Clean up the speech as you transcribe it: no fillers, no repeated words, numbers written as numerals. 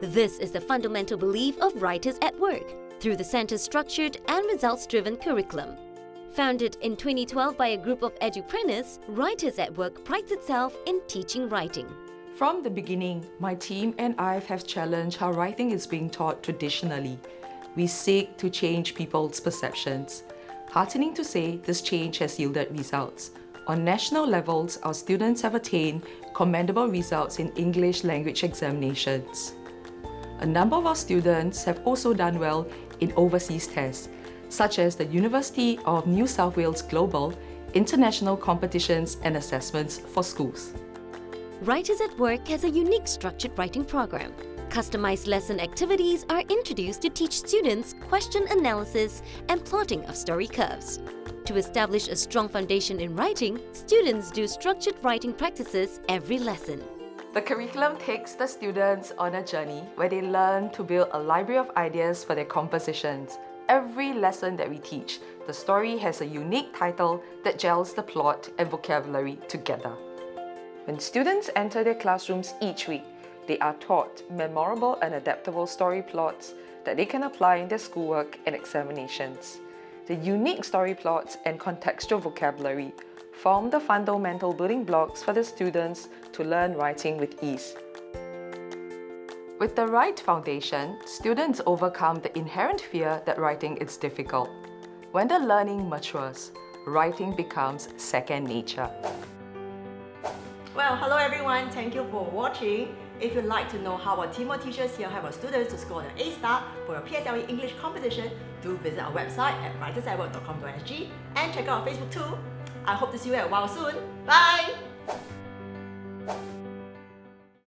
This is the fundamental belief of Writers at Work through the Centre's structured and results-driven curriculum. Founded in 2012 by a group of edupreneurs, Writers at Work prides itself in teaching writing. From the beginning, my team and I have challenged how writing is being taught traditionally. We seek to change people's perceptions. Heartening to say, this change has yielded results. On national levels, our students have attained commendable results in English language examinations. A number of our students have also done well in overseas tests, such as the University of New South Wales Global, international competitions and assessments for schools. Writers at Work has a unique structured writing program. Customized lesson activities are introduced to teach students question analysis and plotting of story curves. To establish a strong foundation in writing, students do structured writing practices every lesson. The curriculum takes the students on a journey where they learn to build a library of ideas for their compositions. Every lesson that we teach, the story has a unique title that gels the plot and vocabulary together. When students enter their classrooms each week, they are taught memorable and adaptable story plots that they can apply in their schoolwork and examinations. The unique story plots and contextual vocabulary form the fundamental building blocks for the students to learn writing with ease. With the right foundation, students overcome the inherent fear that writing is difficult. When the learning matures, writing becomes second nature. Well, hello everyone, thank you for watching. If you'd like to know how our team of teachers here help our students to score an A-star for a PSLE English competition, do visit our website at writersatwork.com.sg and check out our Facebook too. I hope to see you at WOW soon. Bye!